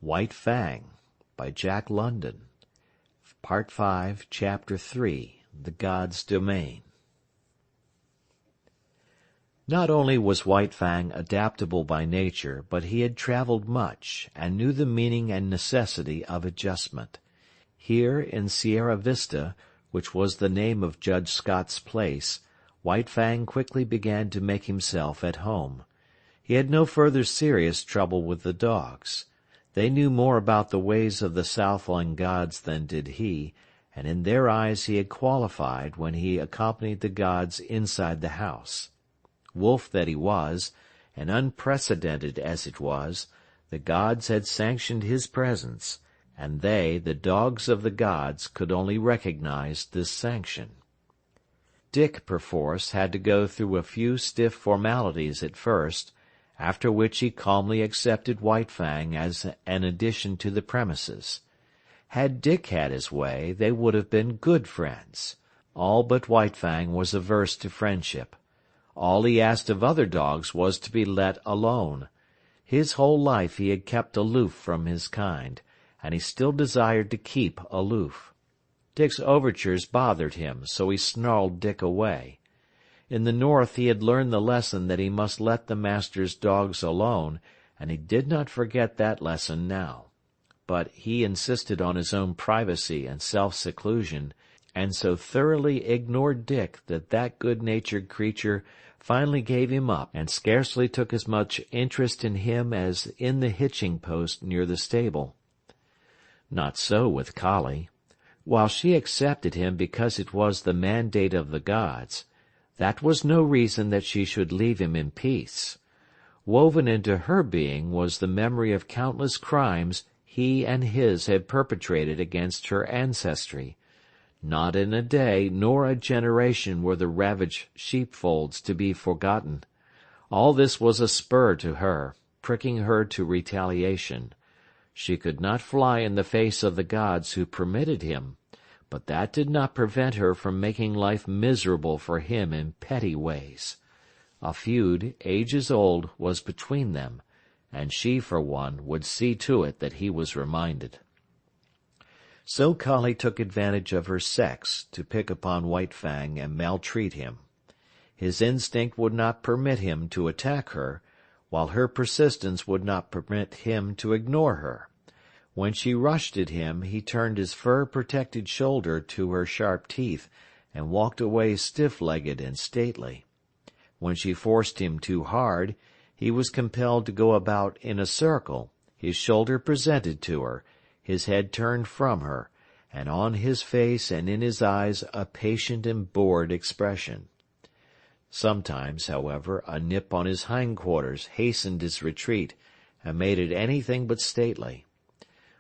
White Fang, by Jack London. Part 5, Chapter 3, The God's Domain. Not only was White Fang adaptable by nature, but he had traveled much, and knew the meaning and necessity of adjustment. Here in Sierra Vista, which was the name of Judge Scott's place, White Fang quickly began to make himself at home. He had no further serious trouble with the dogs. They knew more about the ways of the Southland gods than did he, and in their eyes he had qualified when he accompanied the gods inside the house. Wolf that he was, and unprecedented as it was, the gods had sanctioned his presence, and they, the dogs of the gods, could only recognize this sanction. Dick, perforce, had to go through a few stiff formalities at first, after which he calmly accepted White Fang as an addition to the premises. Had Dick had his way, they would have been good friends. All but White Fang was averse to friendship. All he asked of other dogs was to be let alone. His whole life he had kept aloof from his kind, and he still desired to keep aloof. Dick's overtures bothered him, so he snarled Dick away. In the North he had learned the lesson that he must let the master's dogs alone, and he did not forget that lesson now. But he insisted on his own privacy and self-seclusion, and so thoroughly ignored Dick that good-natured creature finally gave him up and scarcely took as much interest in him as in the hitching post near the stable. Not so with Collie. While she accepted him because it was the mandate of the gods, that was no reason that she should leave him in peace. Woven into her being was the memory of countless crimes he and his had perpetrated against her ancestry. Not in a day nor a generation were the ravaged sheepfolds to be forgotten. All this was a spur to her, pricking her to retaliation. She could not fly in the face of the gods who permitted him, but that did not prevent her from making life miserable for him in petty ways. A feud, ages old, was between them, and she, for one, would see to it that he was reminded. So Collie took advantage of her sex to pick upon White Fang and maltreat him. His instinct would not permit him to attack her, while her persistence would not permit him to ignore her. When she rushed at him, he turned his fur-protected shoulder to her sharp teeth, and walked away stiff-legged and stately. When she forced him too hard, he was compelled to go about in a circle, his shoulder presented to her, his head turned from her, and on his face and in his eyes a patient and bored expression. Sometimes, however, a nip on his hindquarters hastened his retreat, and made it anything but stately.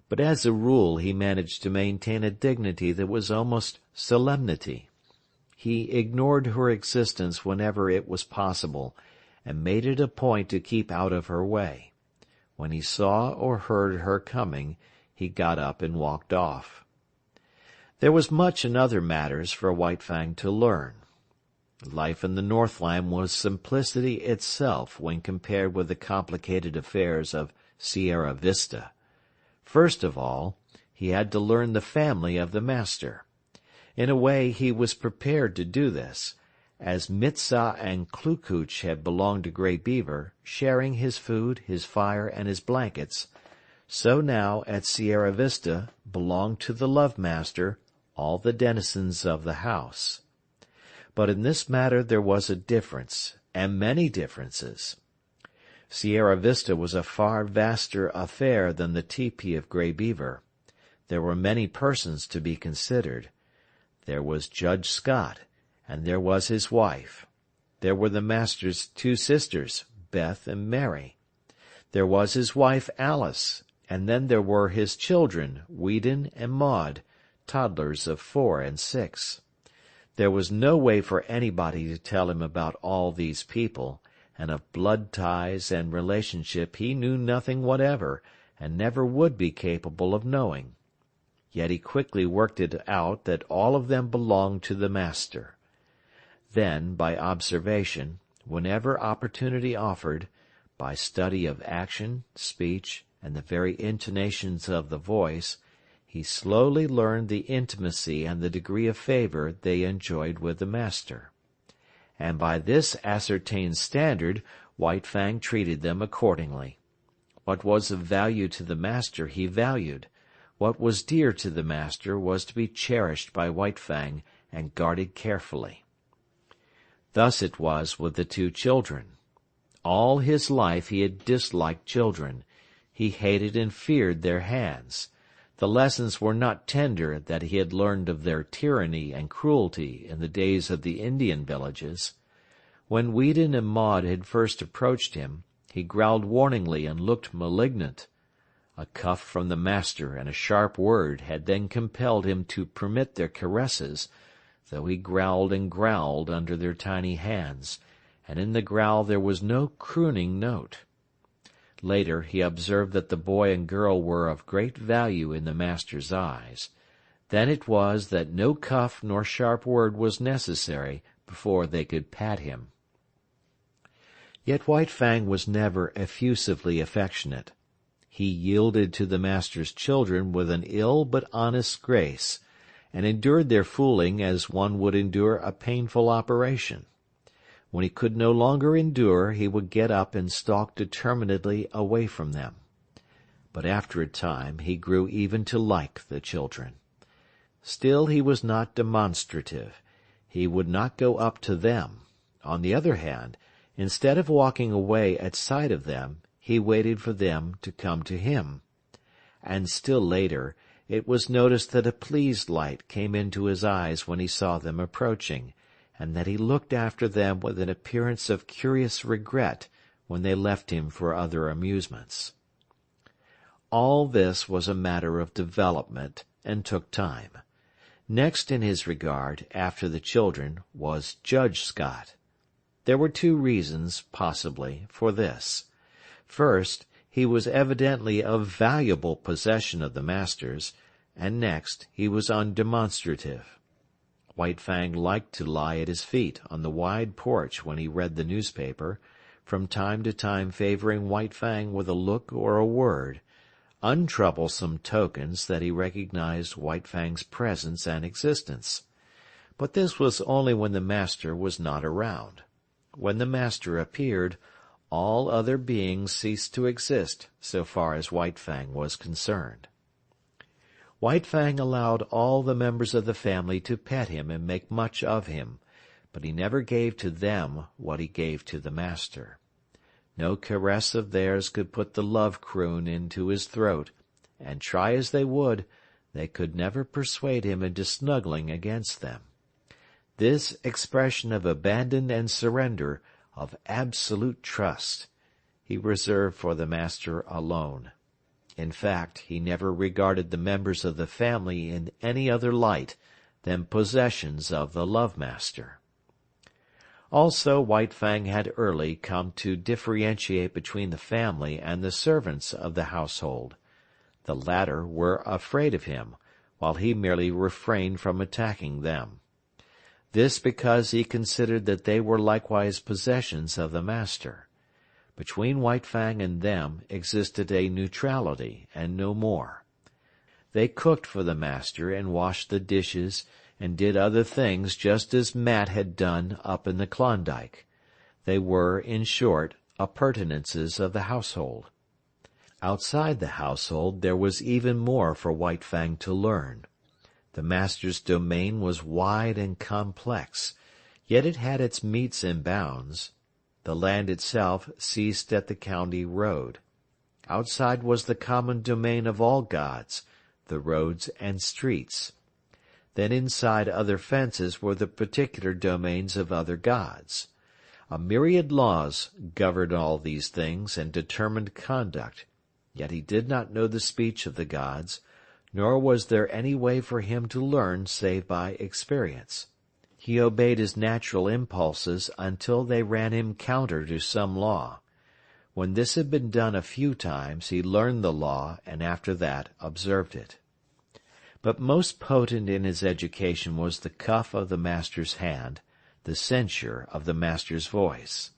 But as a rule he managed to maintain a dignity that was almost solemnity. He ignored her existence whenever it was possible, and made it a point to keep out of her way. When he saw or heard her coming, he got up and walked off. There was much in other matters for White Fang to learn. Life in the Northland was simplicity itself when compared with the complicated affairs of Sierra Vista. First of all, he had to learn the family of the master. In a way he was prepared to do this, as Mitsa and Klukooch had belonged to Grey Beaver, sharing his food, his fire, and his blankets, so now at Sierra Vista belonged to the love-master all the denizens of the house. But in this matter there was a difference, and many differences. Sierra Vista was a far vaster affair than the tepee of Grey Beaver. There were many persons to be considered. There was Judge Scott, and there was his wife. There were the master's two sisters, Beth and Mary. There was his wife Alice, and then there were his children, Whedon and Maud, toddlers of 4 and 6. There was no way for anybody to tell him about all these people, and of blood ties and relationship he knew nothing whatever, and never would be capable of knowing. Yet he quickly worked it out that all of them belonged to the master. Then, by observation, whenever opportunity offered, by study of action, speech, and the very intonations of the voice, he slowly learned the intimacy and the degree of favor they enjoyed with the master. And by this ascertained standard, White Fang treated them accordingly. What was of value to the master he valued. What was dear to the master was to be cherished by White Fang and guarded carefully. Thus it was with the two children. All his life he had disliked children. He hated and feared their hands. The lessons were not tender that he had learned of their tyranny and cruelty in the days of the Indian villages. When Weedon and Maud had first approached him, he growled warningly and looked malignant. A cuff from the master and a sharp word had then compelled him to permit their caresses, though he growled and growled under their tiny hands, and in the growl there was no crooning note. Later he observed that the boy and girl were of great value in the master's eyes. Then it was that no cuff nor sharp word was necessary before they could pat him. Yet White Fang was never effusively affectionate. He yielded to the master's children with an ill but honest grace, and endured their fooling as one would endure a painful operation. When he could no longer endure, he would get up and stalk determinedly away from them. But after a time he grew even to like the children. Still he was not demonstrative. He would not go up to them. On the other hand, instead of walking away at sight of them, he waited for them to come to him. And still later, it was noticed that a pleased light came into his eyes when he saw them approaching, and that he looked after them with an appearance of curious regret when they left him for other amusements. All this was a matter of development, and took time. Next in his regard, after the children, was Judge Scott. There were two reasons, possibly, for this. First, he was evidently a valuable possession of the master's, and next, he was undemonstrative. White Fang liked to lie at his feet on the wide porch when he read the newspaper, from time to time favoring White Fang with a look or a word, untroublesome tokens that he recognized White Fang's presence and existence. But this was only when the master was not around. When the master appeared, all other beings ceased to exist so far as White Fang was concerned. White Fang allowed all the members of the family to pet him and make much of him, but he never gave to them what he gave to the master. No caress of theirs could put the love croon into his throat, and try as they would, they could never persuade him into snuggling against them. This expression of abandon and surrender, of absolute trust, he reserved for the master alone. In fact, he never regarded the members of the family in any other light than possessions of the love-master. Also, White Fang had early come to differentiate between the family and the servants of the household. The latter were afraid of him, while he merely refrained from attacking them. This because he considered that they were likewise possessions of the master. Between White Fang and them existed a neutrality, and no more. They cooked for the master and washed the dishes and did other things just as Matt had done up in the Klondike. They were, in short, appurtenances of the household. Outside the household there was even more for White Fang to learn. The master's domain was wide and complex, yet it had its metes and bounds. The land itself ceased at the county road. Outside was the common domain of all gods, the roads and streets. Then inside other fences were the particular domains of other gods. A myriad laws governed all these things and determined conduct, yet he did not know the speech of the gods, nor was there any way for him to learn save by experience. He obeyed his natural impulses until they ran him counter to some law. When this had been done a few times, he learned the law, and after that observed it. But most potent in his education was the cuff of the master's hand, the censure of the master's voice.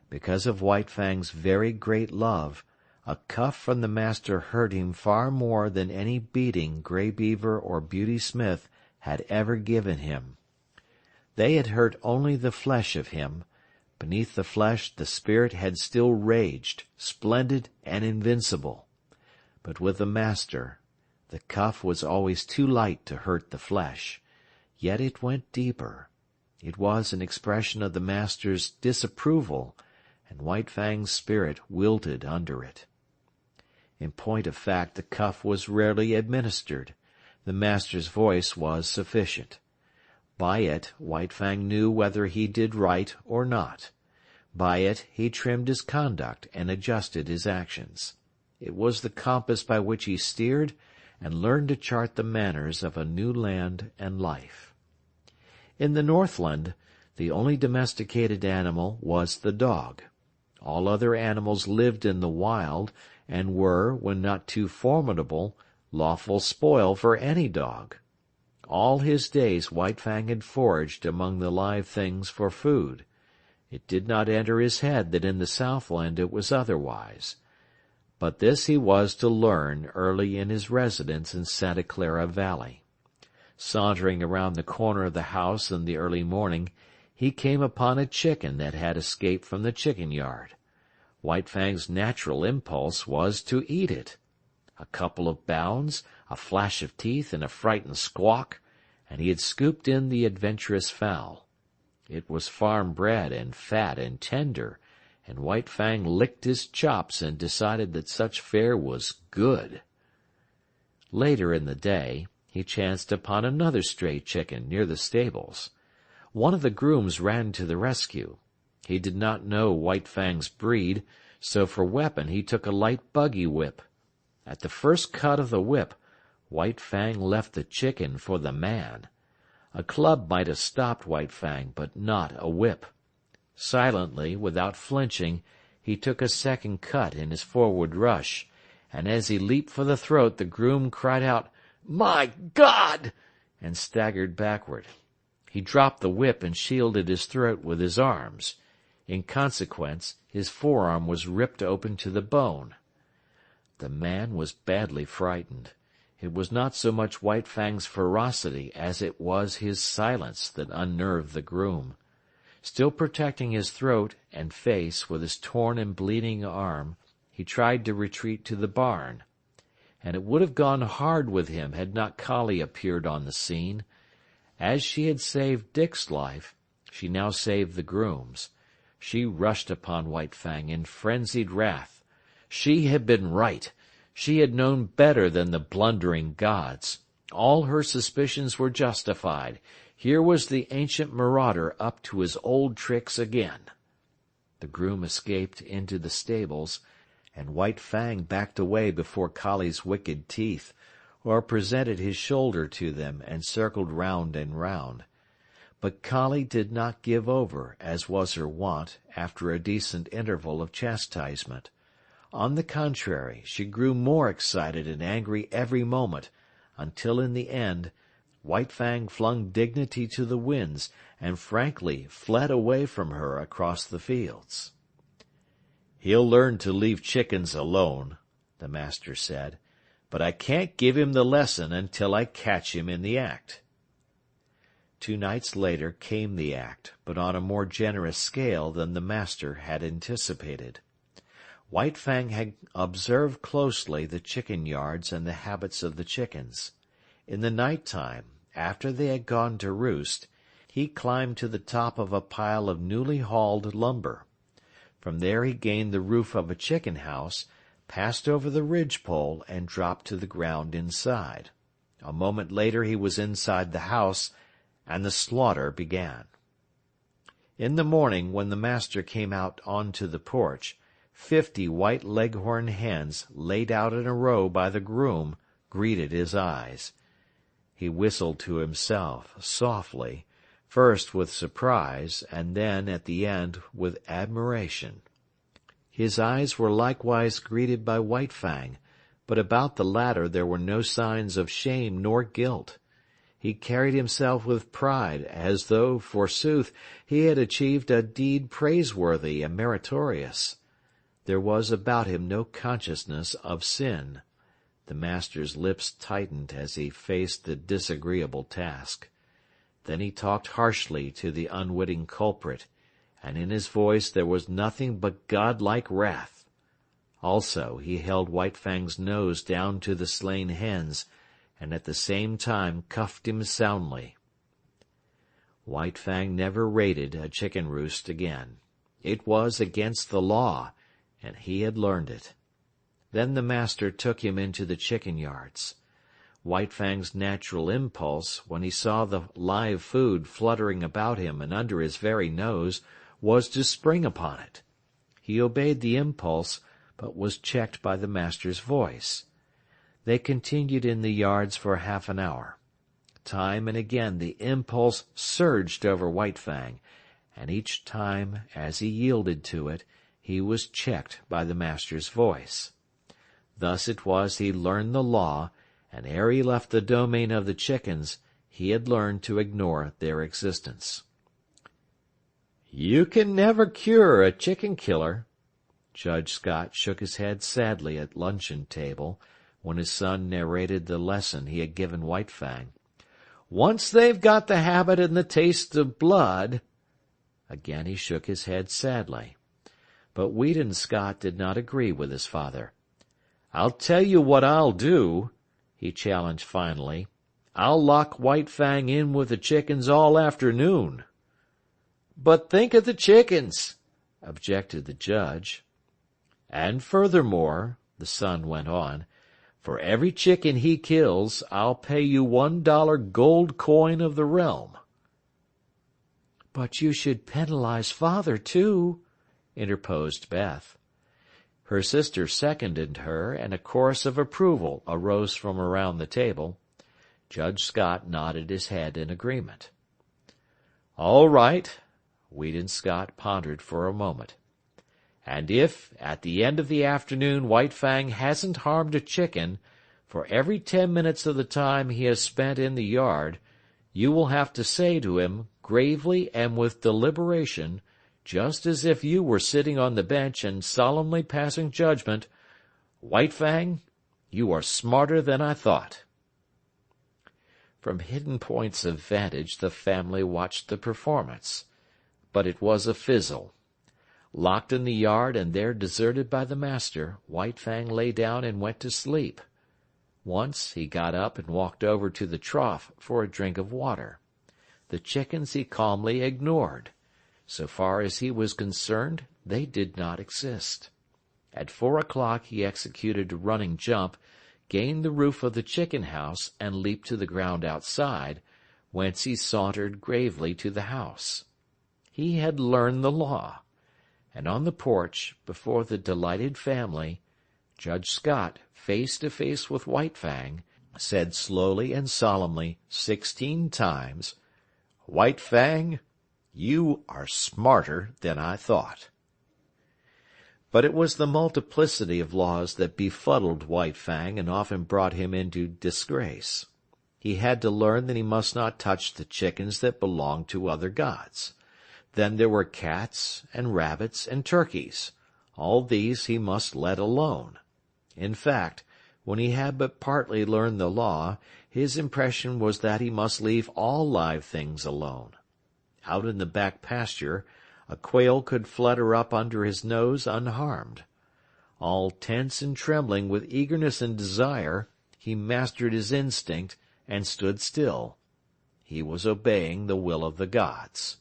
Because of White Fang's very great love, A cuff from the master hurt him far more than any beating Grey Beaver or Beauty Smith had ever given him. They had hurt only the flesh of him. Beneath the flesh the spirit had still raged, splendid and invincible. But with the master, the cuff was always too light to hurt the flesh. Yet it went deeper. It was an expression of the master's disapproval, and White Fang's spirit wilted under it. In point of fact, the cuff was rarely administered. The master's voice was sufficient. By it, White Fang knew whether he did right or not. By it, he trimmed his conduct and adjusted his actions. It was the compass by which he steered and learned to chart the manners of a new land and life. In the Northland, the only domesticated animal was the dog. All other animals lived in the wild, and were, when not too formidable, lawful spoil for any dog. All his days White Fang had foraged among the live things for food. It did not enter his head that in the Southland it was otherwise. But this he was to learn early in his residence in Santa Clara Valley. Sauntering around the corner of the house in the early morning, he came upon a chicken that had escaped from the chicken yard. White Fang's natural impulse was to eat it. A couple of bounds, a flash of teeth, and a frightened squawk, and he had scooped in the adventurous fowl. It was farm-bred and fat and tender, and White Fang licked his chops and decided that such fare was good. Later in the day, he chanced upon another stray chicken near the stables. One of the grooms ran to the rescue. He did not know White Fang's breed, so for weapon he took a light buggy whip. At the first cut of the whip, White Fang left the chicken for the man. A club might have stopped White Fang, but not a whip. Silently, without flinching, he took a second cut in his forward rush, and as he leaped for the throat the groom cried out, "My God!" and staggered backward. He dropped the whip and shielded his throat with his arms. In consequence, his forearm was ripped open to the bone. The man was badly frightened. It was not so much White Fang's ferocity as it was his silence that unnerved the groom. Still protecting his throat and face with his torn and bleeding arm, he tried to retreat to the barn. And it would have gone hard with him had not Collie appeared on the scene. As she had saved Dick's life, she now saved the groom's. She rushed upon White Fang in frenzied wrath. She had been right. She had known better than the blundering gods. All her suspicions were justified. Here was the ancient marauder up to his old tricks again. The groom escaped into the stables, and White Fang backed away before Collie's wicked teeth, or presented his shoulder to them and circled round and round. But Collie did not give over, as was her wont, after a decent interval of chastisement. On the contrary, she grew more excited and angry every moment, until in the end White Fang flung dignity to the winds and frankly fled away from her across the fields. "He'll learn to leave chickens alone," the master said, "but I can't give him the lesson until I catch him in the act." 2 nights later came the act, but on a more generous scale than the master had anticipated. White Fang had observed closely the chicken yards and the habits of the chickens. In the night time, after they had gone to roost, he climbed to the top of a pile of newly hauled lumber. From there he gained the roof of a chicken house, passed over the ridge-pole, and dropped to the ground inside. A moment later he was inside the house, and the slaughter began. In the morning, when the master came out onto the porch, 50 white leghorn hens, laid out in a row by the groom, greeted his eyes. He whistled to himself, softly, first with surprise, and then, at the end, with admiration. His eyes were likewise greeted by White Fang, but about the latter there were no signs of shame nor guilt. He carried himself with pride, as though, forsooth, he had achieved a deed praiseworthy and meritorious. There was about him no consciousness of sin. The master's lips tightened as he faced the disagreeable task. Then he talked harshly to the unwitting culprit, and in his voice there was nothing but godlike wrath. Also he held White Fang's nose down to the slain hens, and at the same time cuffed him soundly. White Fang never raided a chicken roost again. It was against the law, and he had learned it. Then the master took him into the chicken yards. White Fang's natural impulse, when he saw the live food fluttering about him and under his very nose, was to spring upon it. He obeyed the impulse, but was checked by the master's voice. They continued in the yards for half an hour. Time and again the impulse surged over White Fang, and each time, as he yielded to it, he was checked by the master's voice. Thus it was he learned the law, and ere he left the domain of the chickens, he had learned to ignore their existence. "You can never cure a chicken killer." Judge Scott shook his head sadly at luncheon-table when his son narrated the lesson he had given White Fang. "Once they've got the habit and the taste of blood—" Again he shook his head sadly. But Weedon Scott did not agree with his father. "I'll tell you what I'll do," he challenged finally. "I'll lock White Fang in with the chickens all afternoon." "But think of the chickens," objected the judge. "And furthermore," the son went on, "for every chicken he kills, I'll pay you $1 gold coin of the realm." "But you should penalize father, too," interposed Beth. Her sister seconded her, and a chorus of approval arose from around the table. Judge Scott nodded his head in agreement. "All right," Weedon Scott pondered for a moment. "And if, at the end of the afternoon, White Fang hasn't harmed a chicken, for every 10 minutes of the time he has spent in the yard, you will have to say to him, gravely and with deliberation, just as if you were sitting on the bench and solemnly passing judgment, 'White Fang, you are smarter than I thought.'" From hidden points of vantage the family watched the performance. But it was a fizzle. Locked in the yard and there deserted by the master, White Fang lay down and went to sleep. Once he got up and walked over to the trough for a drink of water. The chickens he calmly ignored. So far as he was concerned, they did not exist. At 4 o'clock he executed a running jump, gained the roof of the chicken house, and leaped to the ground outside, whence he sauntered gravely to the house. He had learned the law, and on the porch, before the delighted family, Judge Scott, face to face with White Fang, said slowly and solemnly 16 times, "White Fang, you are smarter than I thought." But it was the multiplicity of laws that befuddled White Fang and often brought him into disgrace. He had to learn that he must not touch the chickens that belonged to other gods. Then there were cats and rabbits and turkeys. All these he must let alone. In fact, when he had but partly learned the law, his impression was that he must leave all live things alone. Out in the back pasture, a quail could flutter up under his nose unharmed. All tense and trembling with eagerness and desire, he mastered his instinct and stood still. He was obeying the will of the gods.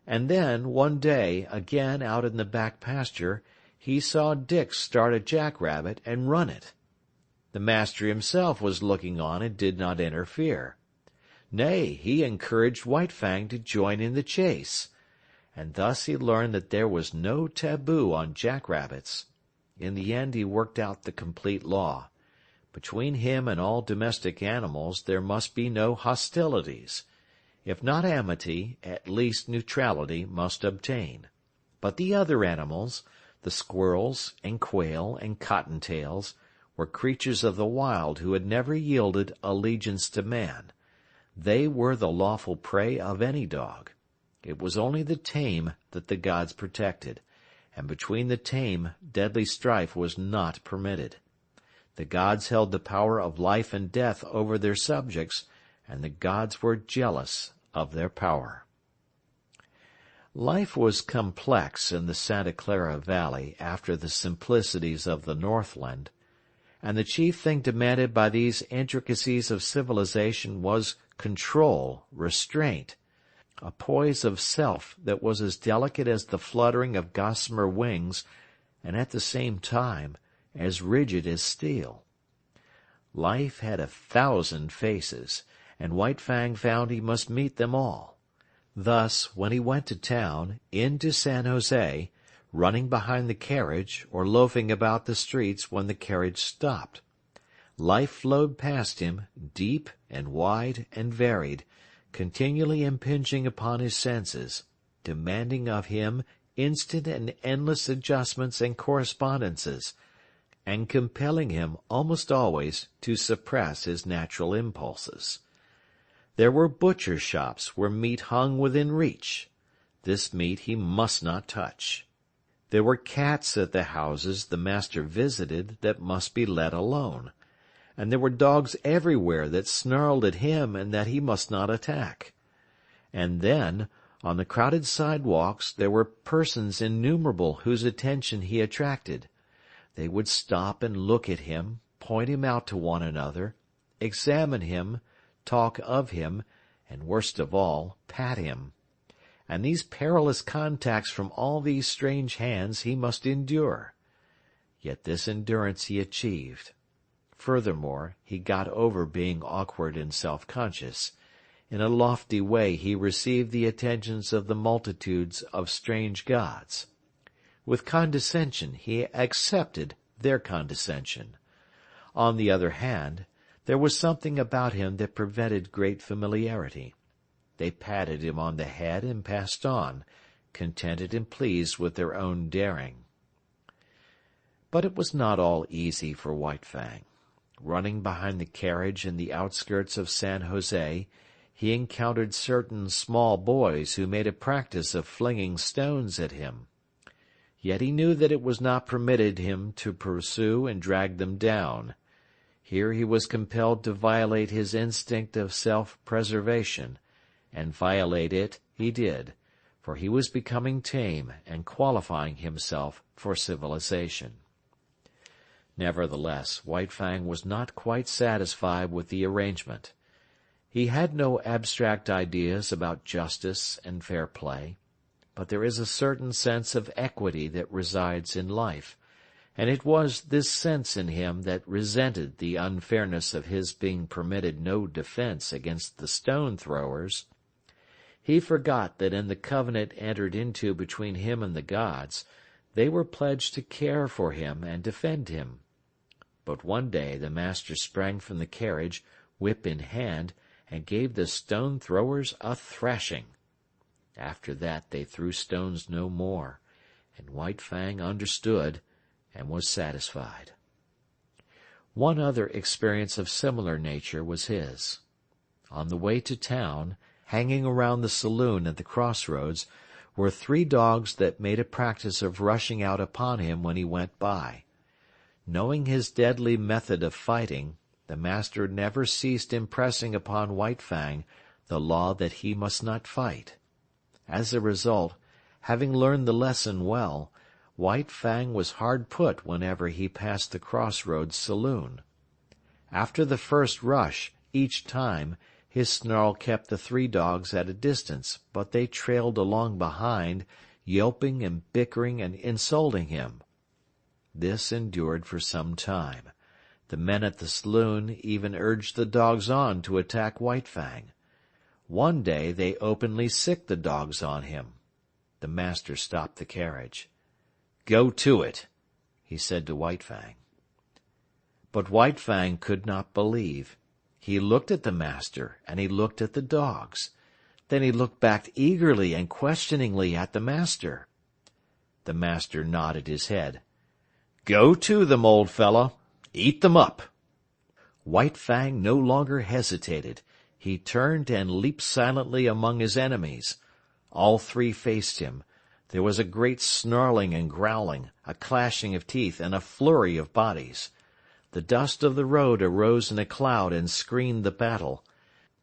And then, one day, again out in the back pasture, he saw Dick start a jackrabbit and run it. The master himself was looking on and did not interfere. Nay, he encouraged White Fang to join in the chase, and thus he learned that there was no taboo on jackrabbits. In the end he worked out the complete law. Between him and all domestic animals there must be no hostilities. If not amity, at least neutrality must obtain. But the other animals, the squirrels and quail and cottontails, were creatures of the wild who had never yielded allegiance to man. They were the lawful prey of any dog. It was only the tame that the gods protected, and between the tame, deadly strife was not permitted. The gods held the power of life and death over their subjects, and the gods were jealous of their power. Life was complex in the Santa Clara Valley after the simplicities of the Northland, and the chief thing demanded by these intricacies of civilization was control, restraint, a poise of self that was as delicate as the fluttering of gossamer wings, and at the same time as rigid as steel. Life had 1,000 faces, and White Fang found he must meet them all. Thus, when he went to town, into San Jose, running behind the carriage or loafing about the streets when the carriage stopped, life flowed past him, deep and wide and varied, continually impinging upon his senses, demanding of him instant and endless adjustments and correspondences, and compelling him almost always to suppress his natural impulses. There were butcher shops where meat hung within reach. This meat he must not touch. There were cats at the houses the master visited that must be let alone, and there were dogs everywhere that snarled at him and that he must not attack. And then, on the crowded sidewalks, there were persons innumerable whose attention he attracted. They would stop and look at him, point him out to one another, examine him, talk of him, and worst of all, pat him. And these perilous contacts from all these strange hands he must endure. Yet this endurance he achieved. Furthermore, he got over being awkward and self-conscious. In a lofty way he received the attentions of the multitudes of strange gods. With condescension he accepted their condescension. On the other hand, there was something about him that prevented great familiarity. They patted him on the head and passed on, contented and pleased with their own daring. But it was not all easy for White Fang. Running behind the carriage in the outskirts of San Jose, he encountered certain small boys who made a practice of flinging stones at him. Yet he knew that it was not permitted him to pursue and drag them down. Here he was compelled to violate his instinct of self-preservation, and violate it he did, for he was becoming tame and qualifying himself for civilization. Nevertheless, White Fang was not quite satisfied with the arrangement. He had no abstract ideas about justice and fair play, but there is a certain sense of equity that resides in life, and it was this sense in him that resented the unfairness of his being permitted no defense against the stone-throwers. He forgot that in the covenant entered into between him and the gods, they were pledged to care for him and defend him. But one day the master sprang from the carriage, whip in hand, and gave the stone-throwers a thrashing. After that they threw stones no more, and White Fang understood and was satisfied. One other experience of similar nature was his. On the way to town, hanging around the saloon at the crossroads, were 3 dogs that made a practice of rushing out upon him when he went by. Knowing his deadly method of fighting, the master never ceased impressing upon White Fang the law that he must not fight. As a result, having learned the lesson well, White Fang was hard put whenever he passed the crossroads saloon. After the first rush, each time, his snarl kept the 3 dogs at a distance, but they trailed along behind, yelping and bickering and insulting him. This endured for some time. The men at the saloon even urged the dogs on to attack White Fang. One day they openly sicked the dogs on him. The master stopped the carriage. "Go to it," he said to White Fang. But White Fang could not believe. He looked at the master, and he looked at the dogs. Then he looked back eagerly and questioningly at the master. The master nodded his head. "Go to them, old fellow. Eat them up." White Fang no longer hesitated. He turned and leaped silently among his enemies. All 3 faced him. There was a great snarling and growling, a clashing of teeth, and a flurry of bodies. The dust of the road arose in a cloud and screened the battle.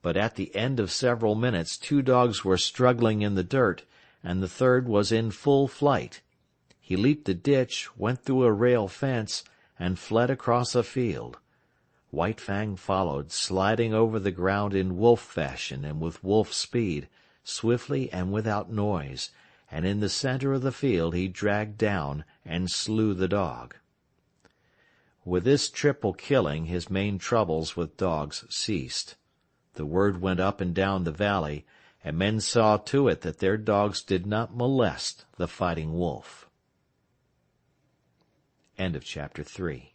But at the end of several minutes 2 dogs were struggling in the dirt, and the third was in full flight. He leaped a ditch, went through a rail fence, and fled across a field. White Fang followed, sliding over the ground in wolf fashion and with wolf speed, swiftly and without noise, and in the center of the field he dragged down and slew the dog. With this triple killing his main troubles with dogs ceased. The word went up and down the valley, and men saw to it that their dogs did not molest the fighting wolf. End of chapter 3.